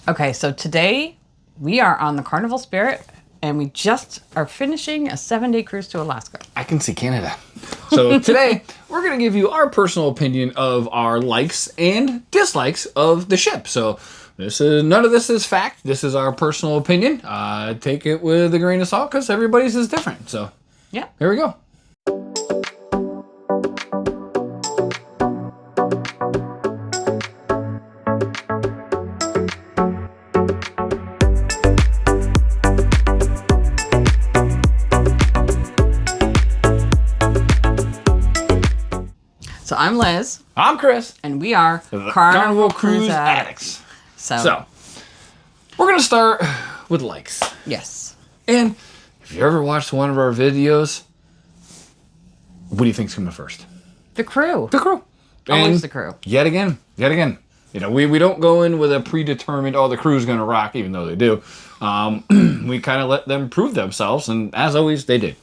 Okay, so today we are on the Carnival Spirit, and we just are finishing a 7-day cruise to Alaska. I can see Canada. So today, we're going to give you our personal opinion of our likes and dislikes of the ship. So none of this is fact. This is our personal opinion. Take it with a grain of salt because everybody's is different. So Yeah. here we go. So I'm Liz, I'm Chris. and we are The Carnival Cruise Addicts. So we're going to start with likes. Yes. And if you ever watched one of our videos, what do you think's coming first? The crew. The crew. Always And the crew. Yet again. You know, we don't go in with a predetermined, the crew's going to rock, even though they do. We kind of let them prove themselves, and as always, they did.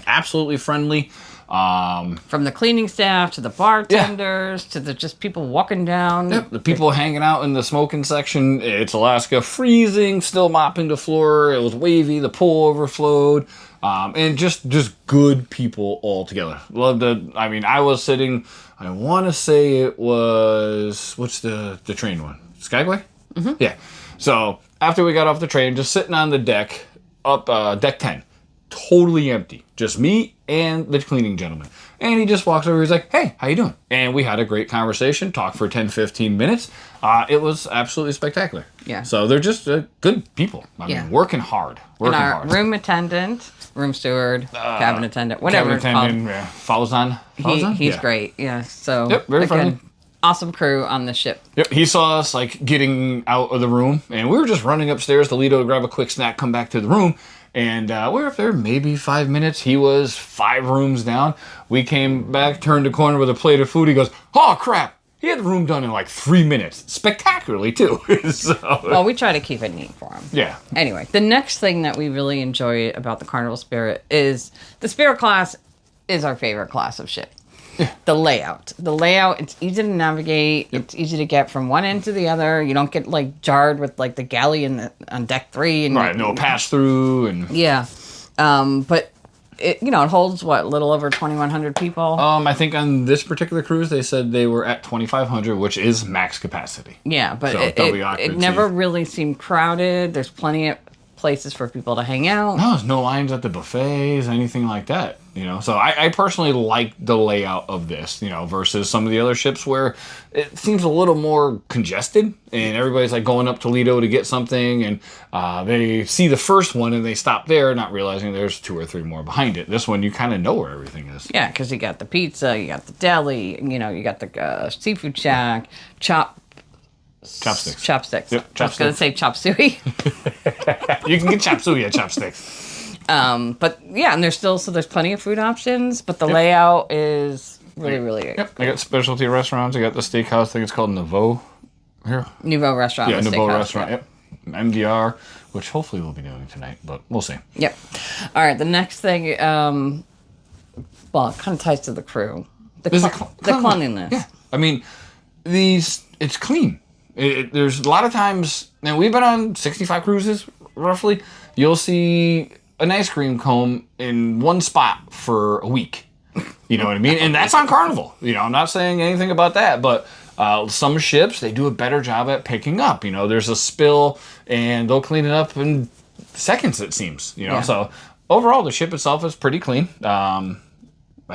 Absolutely friendly. From the cleaning staff to the bartenders to the just people walking down. Yep, the people hanging out in the smoking section. It's Alaska, freezing, still mopping the floor. It was wavy, the pool overflowed. And just good people all together. I was sitting, I want to say it was, what's the train one? Skyway? Mm-hmm. Yeah. So after we got off the train, just sitting on the deck, up deck 10, totally empty. Just me and the cleaning gentleman. And he just walks over, he's like, hey, how you doing? And we had a great conversation, talked for 10, 15 minutes. It was absolutely spectacular. Yeah. So they're just good people. I mean, working hard. And our room attendant, room steward, cabin attendant, whatever Cabin it's called. attendant, yeah. Follows on. He's great. Yeah. So Yep, very friendly. Awesome crew on the ship. Yep, he saw us getting out of the room, and we were just running upstairs to Lido to grab a quick snack, come back to the room, and we were up there maybe 5 minutes. He was 5 rooms down. We came back, turned the corner with a plate of food. He goes, "Oh crap!" He had the room done in 3 minutes, spectacularly too. Well, we try to keep it neat for him. Yeah. Anyway, the next thing that we really enjoy about the Carnival Spirit is the Spirit class is our favorite class of ship. Yeah. The layout, it's easy to navigate. Yep. It's easy to get from one end to the other. You don't get jarred with the galley on deck 3 and Right, no pass through and but it holds a little over 2,100 people. I think on this particular cruise they said they were at 2,500, which is max capacity. Yeah, but So it never really seemed crowded. There's plenty of places for people to hang out. No, there's no lines at the buffets, anything like that. So I personally like the layout of this, versus some of the other ships where it seems a little more congested and everybody's going up to Lido to get something and they see the first one and they stop there, not realizing there's 2 or 3 more behind it. This one, you kind of know where everything is. Yeah, because you got the pizza, you got the deli, you got the seafood shack, Chopsticks. Yep, chopsticks. I was going to say chop suey. You can get chop suey at Chopsticks. But yeah, and there's plenty of food options, but the layout is really, really good. Yep, I got specialty restaurants. I got the steakhouse. I think it's called Nouveau. Here. Nouveau Restaurant. Yeah, Nouveau Steakhouse, Restaurant. Yep. MDR, which hopefully we'll be doing tonight, but we'll see. Yep. All right, the next thing, it kind of ties to the crew. The cleanliness. Yeah. I mean, it's clean. There's a lot of times, now we've been on 65 cruises, roughly. You'll see an ice cream cone in one spot for a week. You know what I mean? And that's on Carnival. I'm not saying anything about that, but some ships, they do a better job at picking up. There's a spill, and they'll clean it up in seconds, it seems. Yeah. So overall, the ship itself is pretty clean. I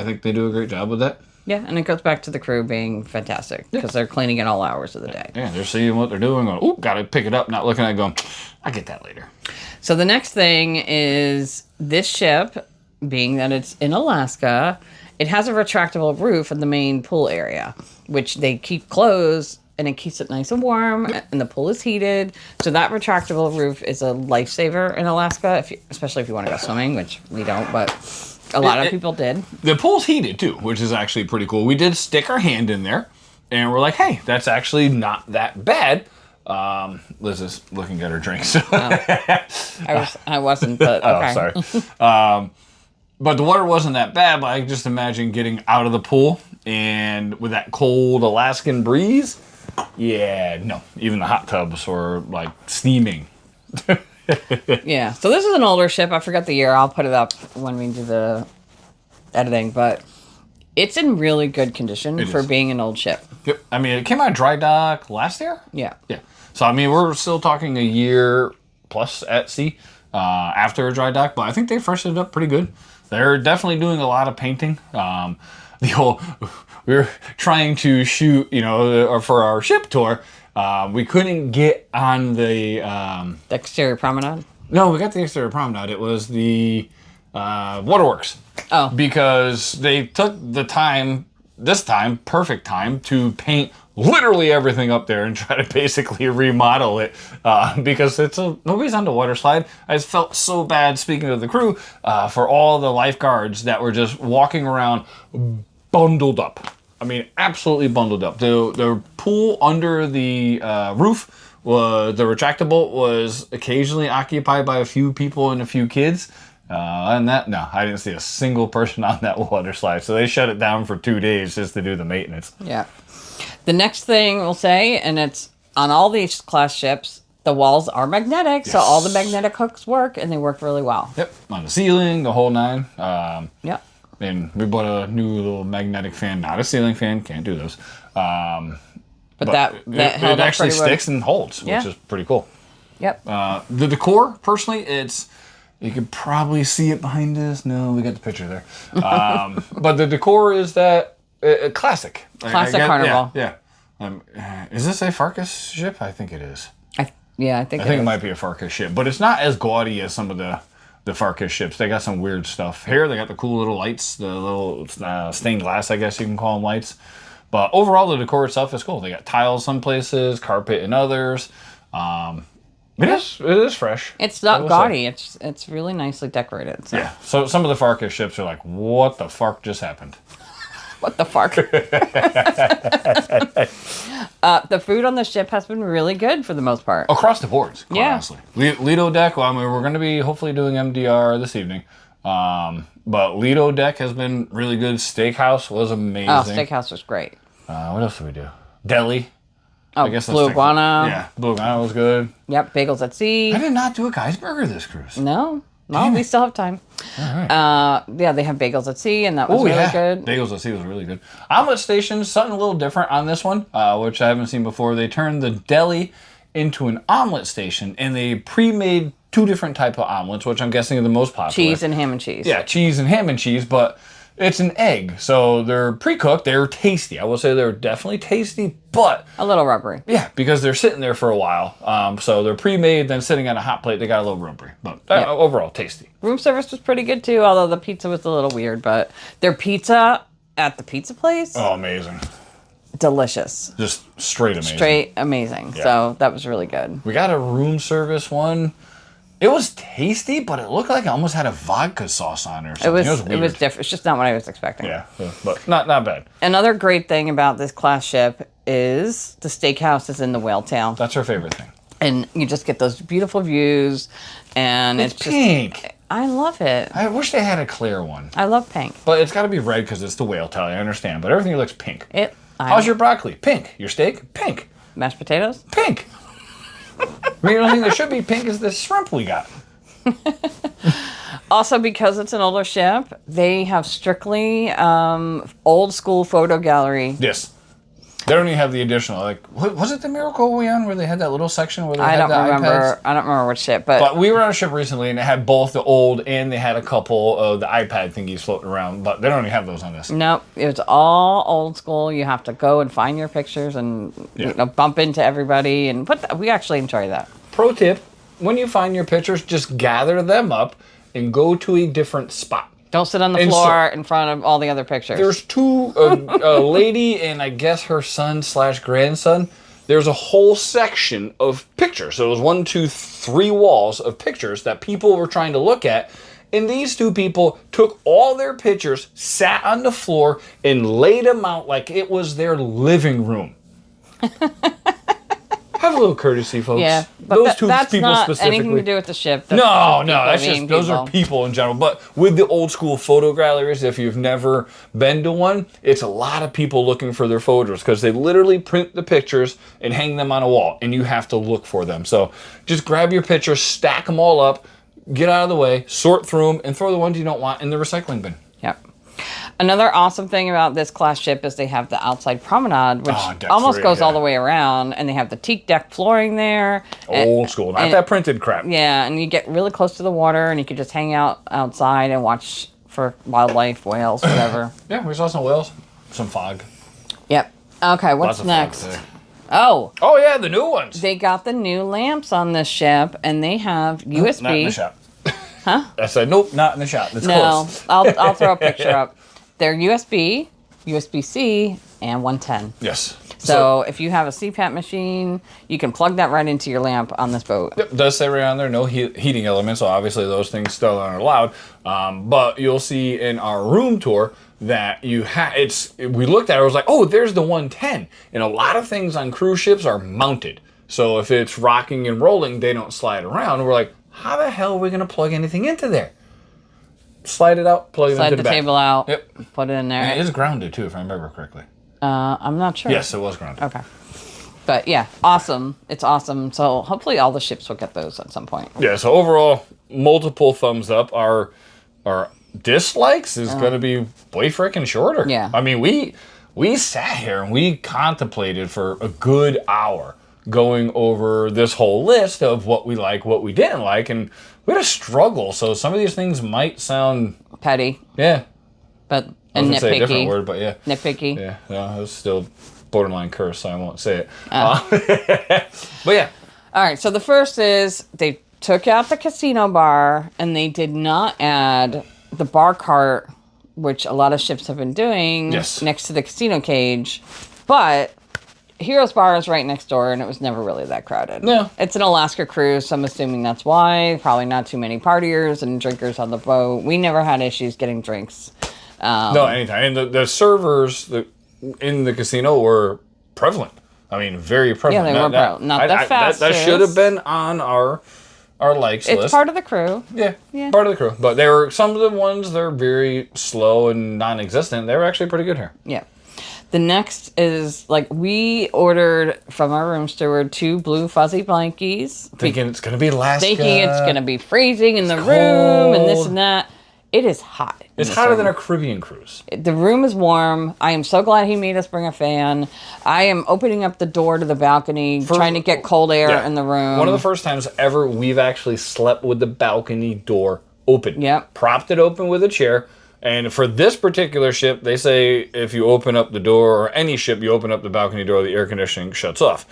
think they do a great job with that. Yeah, and it goes back to the crew being fantastic because they're cleaning it all hours of the day. Yeah, they're seeing what they're doing, going, ooh, gotta pick it up, not looking at it going, I'll get that later. So the next thing is this ship, being that it's in Alaska, it has a retractable roof in the main pool area, which they keep closed, and it keeps it nice and warm, and the pool is heated. So that retractable roof is a lifesaver in Alaska, especially if you want to go swimming, which we don't, but a lot of people did. The pool's heated, too, which is actually pretty cool. We did stick our hand in there, and we're like, hey, that's actually not that bad. Liz is looking at her drink. So. I wasn't, but okay. Oh, sorry. But the water wasn't that bad, but I just imagine getting out of the pool and with that cold Alaskan breeze, Yeah, no. Even the hot tubs were like steaming. Yeah. So this is an older ship. I forgot the year. I'll put it up when we do the editing, but it's in really good condition for being an old ship. Yep. I mean, it came out of dry dock last year. Yeah. Yeah. So I mean, we're still talking a year plus at sea after a dry dock, but I think they freshened it up pretty good. They're definitely doing a lot of painting. The whole we were trying to shoot, for our ship tour. We couldn't get on the exterior promenade. No, we got the exterior promenade. It was the waterworks. Oh, because they took the time, this time, perfect time, to paint literally everything up there and try to basically remodel it because nobody's on the water slide. I just felt so bad, speaking of the crew, for all the lifeguards that were just walking around bundled up. I mean, absolutely bundled up. The pool under the roof, the retractable, was occasionally occupied by a few people and a few kids. And that, no, I didn't see a single person on that water slide. So they shut it down for 2 days just to do the maintenance. Yeah. The next thing we'll say, and it's on all these class ships, the walls are magnetic. Yes. So all the magnetic hooks work, and they work really well. Yep. On the ceiling, the whole nine. Yep. And we bought a new little magnetic fan, not a ceiling fan. Can't do those. But that it actually sticks and holds, which is pretty cool. Yep. The decor, personally, you can probably see it behind us. No, we got the picture there. But the decor is that classic. Classic Carnival. Yeah. Is this a Farkas ship? I think it is. I think it might be a Farkas ship, but it's not as gaudy as some of the Farkas ships. They got some weird stuff. Here, they got the cool little lights, the little stained glass, I guess you can call them lights. But overall, the decor itself is cool. They got tiles some places, carpet in others. It is fresh. It's not gaudy. It's really nicely decorated. So. Yeah. So some of the Farkas ships are like, what the fuck just happened? What the fuck? The food on the ship has been really good for the most part. Across the boards, quite honestly. Lido deck, well, I mean, we're going to be hopefully doing MDR this evening. But Lido deck has been really good. Steakhouse was amazing. Oh, Steakhouse was great. What else did we do? Deli. Oh, I guess Blue Iguana. Yeah, Blue Iguana was good. Yep, Bagels at Sea. I did not do a Guy's Burger this cruise. No. Well, we still have time. All right. Yeah, they have Bagels at Sea, and that was really good. Bagels at Sea was really good. Omelet Station, something a little different on this one, which I haven't seen before. They turned the deli into an omelet station, and they pre-made 2 different type of omelets, which I'm guessing are the most popular. Cheese and ham and cheese. Yeah, cheese and ham and cheese, but it's an egg. So they're pre-cooked. They're tasty. I will say they're definitely tasty, but a little rubbery. Yeah, because they're sitting there for a while. So they're pre-made, then sitting on a hot plate. They got a little rubbery, but overall tasty. Room service was pretty good too, although the pizza was a little weird. But their pizza at the pizza place, amazing, delicious, just straight amazing. Yeah. So that was really good. We got a room service one. It was tasty, but it looked like it almost had a vodka sauce on it or something. It was different. It's just not what I was expecting. Yeah, but not bad. Another great thing about this class ship is the steakhouse is in the whale tail. That's our favorite thing. And you just get those beautiful views, and it's pink. I love it. I wish they had a clear one. I love pink. But it's got to be red because it's the whale tail, I understand. But everything looks pink. How's your broccoli? Pink. Your steak? Pink. Mashed potatoes? Pink. The only thing that should be pink is the shrimp we got. Also, because it's an older ship, they have strictly old school photo gallery. Yes. They don't even have the additional, was it the Miracle we on where they had that little section where they had the iPads? I don't remember which ship, but we were on a ship recently and it had both the old and they had a couple of the iPad thingies floating around, but they don't even have those on this. Nope, it was all old school. You have to go and find your pictures and bump into everybody and we actually enjoy that. Pro tip, when you find your pictures, just gather them up and go to a different spot. Don't sit on the floor in front of all the other pictures. There's 2, a lady and I guess her son/grandson. There's a whole section of pictures. So it was 1, 2, 3 walls of pictures that people were trying to look at. And these 2 people took all their pictures, sat on the floor, and laid them out like it was their living room. Have a little courtesy, folks. Yeah, but those two that's people not specifically. anything to do with the ship. That's No, just that's people just being those are people in general. But with the old school photo galleries, if you've never been to one, it's a lot of people looking for their photos because they literally print the pictures and hang them on a wall, and you have to look for them. So just grab your pictures, stack them all up, get out of the way, sort through them, and throw the ones you don't want in the recycling bin. Yep. Another awesome thing about this class ship is they have the outside promenade, which almost goes all the way around, and they have the teak deck flooring there. Old school, not that printed crap. Yeah, and you get really close to the water, and you could just hang out outside and watch for wildlife, whales, whatever. Yeah, we saw some whales, some fog. Yep. Okay, what's next? Oh, yeah, the new ones. they got the new lamps on this ship, and they have USB. Not in the shop. Huh? I said, nope, not in the shop. It's No, close. I'll throw a picture up. They're USB, USB-C, and 110. Yes. So if you have a CPAP machine, you can plug that right into your lamp on this boat. Yep, does say right on there, no heating elements, so obviously those things still aren't allowed. But you'll see in our room tour that we looked at it, it was like, oh, there's the 110. And a lot of things on cruise ships are mounted. So if it's rocking and rolling, they don't slide around. We're like, how the hell are we going to plug anything into there? Slide it out, plug it into the back. Slide the table out, Yep. put it in there. And it is grounded too, if I remember correctly. I'm not sure. Yes, it was grounded. Okay. But yeah, awesome. It's awesome. So hopefully all the ships will get those at some point. Yeah, so overall, multiple thumbs up. Our dislikes is going to be way freaking shorter. Yeah. I mean, we sat here and we contemplated for a good hour going over this whole list of what we like, what we didn't like, and we had a struggle. So some of these things might sound Petty. Yeah. But I was and gonna say a different nitpicky. word, but yeah. Nitpicky. Yeah, no, it's still borderline curse, so I won't say it. Oh. But yeah. All right. So the first is they took out the casino bar and they did not add the bar cart, which a lot of ships have been doing, Yes. next to the casino cage. But Heroes Bar is right next door, and it was never really that crowded. No. It's an Alaska cruise, so I'm assuming that's why. Probably not too many partiers and drinkers on the boat. We never had issues getting drinks. No, anytime. And the servers in the casino were prevalent. I mean, very prevalent. Yeah, they were prevalent. Not the fastest. That should have been on our likes list. It's part of the crew. Yeah, Yeah. part of the crew. But they were some of the ones they're very slow and non-existent. They were actually pretty good here. Yeah. The next is, like, we ordered from our room steward 2 blue fuzzy blankies. Thinking it's going to be Alaska. Thinking it's going to be freezing in the room and this cold. and that. It is hot. It's hotter than a Caribbean cruise. The room is warm. I am so glad he made us bring a fan. I am opening up the door to the balcony, trying to get cold air in the room. One of the first times ever we've actually slept with the balcony door open. Yep. Propped it open with a chair. And for this particular ship, they say if you open up the door, or any ship, you open up the balcony door, the air conditioning shuts off.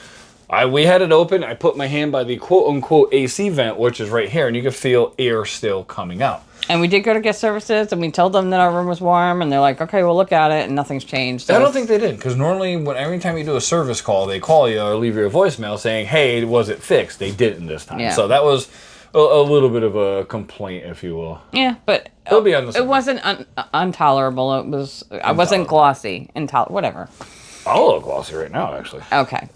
We had it open. I put my hand by the quote-unquote AC vent, which is right here, and you can feel air still coming out. And we did go to guest services, and we told them that our room was warm, and they're like, okay, we'll look at it, and nothing's changed. So I don't think they did, because normally every time you do a service call, they call you or leave you a voicemail saying, hey, was it fixed? They didn't this time. Yeah. So that was a little bit of a complaint, if you will. Yeah, but It'll be on the it wasn't intolerable. It was. I wasn't glossy. Whatever. I'll look glossy right now, actually. Okay.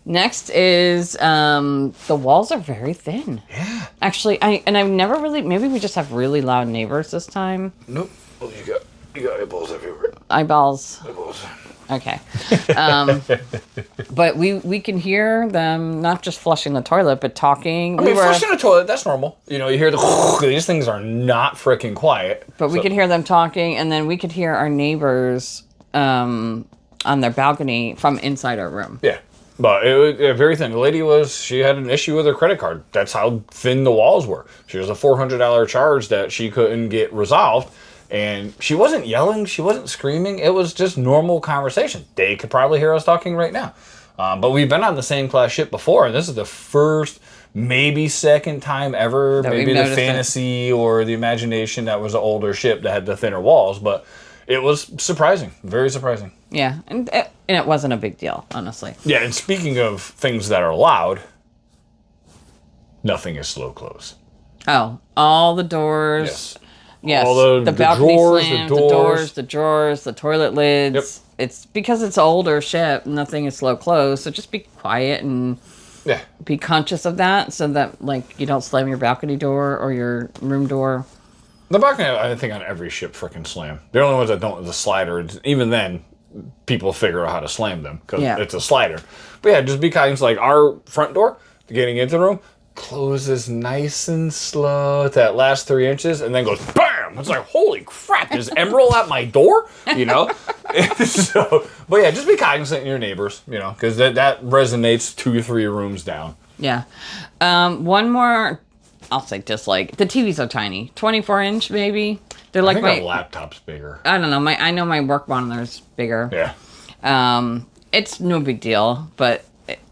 Next is the walls are very thin. Yeah. Actually, I've never really. Maybe we just have really loud neighbors this time. Nope. Oh, you got eyeballs everywhere. Eyeballs. Eyeballs. Okay. But we can hear them not just flushing the toilet, but talking. I mean, flushing the toilet, that's normal. You know, you hear these things are not freaking quiet. But we could hear them talking, and then we could hear our neighbors on their balcony from inside our room. Yeah. But it was very thin. The lady she had an issue with her credit card. That's how thin the walls were. She was a $400 charge that she couldn't get resolved. And she wasn't yelling. She wasn't screaming. It was just normal conversation. They could probably hear us talking right now. But we've been on the same class ship before. And this is the first, maybe second time ever. That maybe the Fantasy or the Imagination that was an older ship that had the thinner walls. But it was surprising. Very surprising. Yeah. And it wasn't a big deal, honestly. Yeah, and speaking of things that are loud, nothing is slow close. Oh, all the doors. Yes. Yes, All the balcony drawers, slams, the doors. the drawers, the toilet lids. Yep. It's because it's an older ship, nothing is slow closed, so just be quiet and Yeah. Be conscious of that so that, like, you don't slam your balcony door or your room door. The balcony, I think, on every ship frickin' slam. The only ones that don't is the slider. Even then, people figure out how to slam them because it's a slider. But yeah, just be kind. Like our front door, getting into the room, closes nice and slow at that last 3 inches and then goes BAM! It's like, holy crap, is Emerald at my door? You know? So, but yeah, just be cognizant of your neighbors, you know, because that resonates 2 or 3 rooms down. Yeah. One more, I'll say dislike. The TVs are tiny. 24-inch maybe. They're like my laptop's bigger. I don't know. I know my work monitor's bigger. Yeah. It's no big deal, but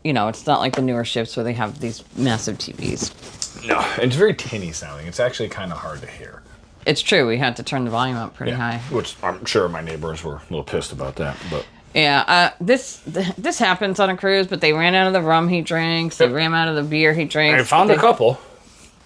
you know, it's not like the newer ships where they have these massive TVs. No, it's very tinny sounding. It's actually kind of hard to hear. It's true. We had to turn the volume up pretty high. Which I'm sure my neighbors were a little pissed about that, but... Yeah, this happens on a cruise, but they ran out of the rum he drinks. They ran out of the beer he drinks. I found a couple.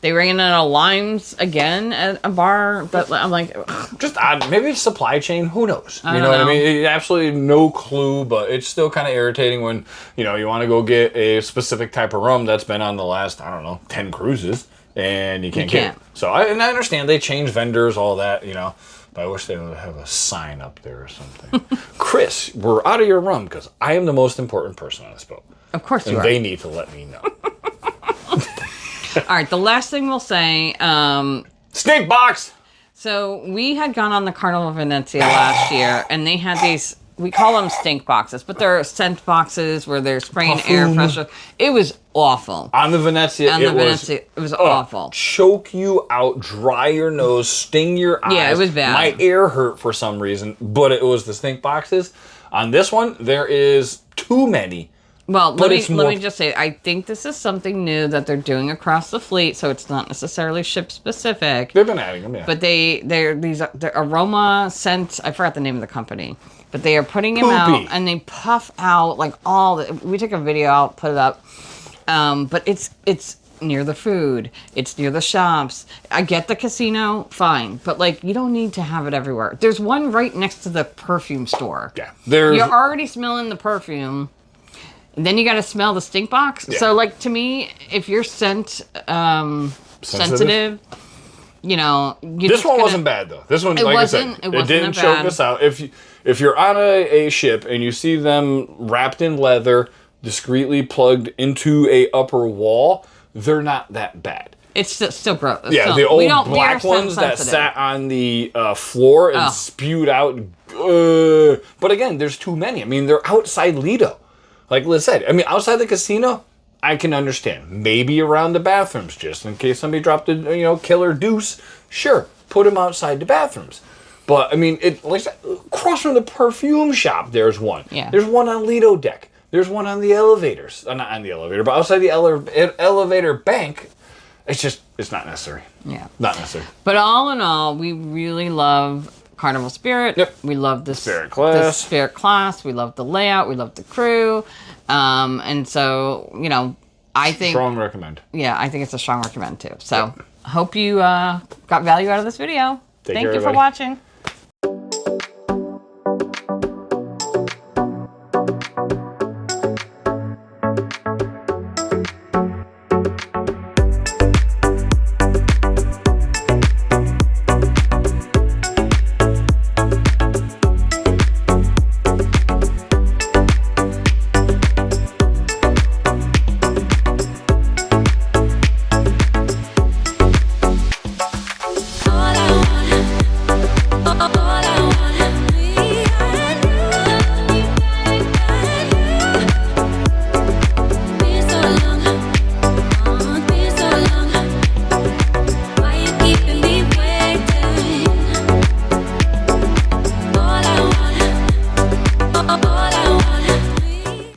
They ran out of limes again at a bar. But I'm like... Just odd. Maybe it's supply chain. Who knows? You know what I mean? Absolutely no clue, but it's still kind of irritating when, you know, you want to go get a specific type of rum that's been on the last, 10 cruises, and you can't get it. So I understand they change vendors, all that, you know, but I wish they would have a sign up there or something. Chris, we're out of your rum because I am the most important person on this boat. Of course you are. And they need to let me know. All right, the last thing we'll say... Snake box! So we had gone on the Carnival Venezia last year, and they had these, we call them stink boxes, but they're scent boxes where they're spraying air freshener. It was awful. On the Venezia, it was awful. Choke you out, dry your nose, sting your eyes. Yeah, it was bad. My ear hurt for some reason, but it was the stink boxes. On this one, there is too many. Well, let me just say, I think this is something new that they're doing across the fleet, so it's not necessarily ship specific. They've been adding them, yeah. But they're aroma scent. I forgot the name of the company, but they are putting them out, and they puff out like we took a video, I'll put it up. But it's near the food, it's near the shops. I get the casino, fine, but like you don't need to have it everywhere. There's one right next to the perfume store. Yeah, you're already smelling the perfume. And then you got to smell the stink box. Yeah. So, like, to me, if you're sensitive, you know... This one wasn't bad, though. This one, like I said, it didn't choke us out. If you're on a ship and you see them wrapped in leather, discreetly plugged into a upper wall, they're not that bad. It's still gross. Yeah, the old black ones that sat on the floor and spewed out. But again, there's too many. I mean, they're outside Lido. Like Liz said, I mean, outside the casino, I can understand. Maybe around the bathrooms, just in case somebody dropped a killer deuce. Sure, put them outside the bathrooms. But I mean, across from the perfume shop, there's one. Yeah. There's one on Lido deck. There's one on the elevators. Not on the elevator, but outside the elevator bank. It's not necessary. Yeah, not necessary. But all in all, we really love Carnival Spirit. Yep. We love the Spirit class. We love the layout. We love the crew. And so, you know, I think... Strong recommend. Yeah, I think it's a strong recommend too. So, hope you got value out of this video. Thank you for watching.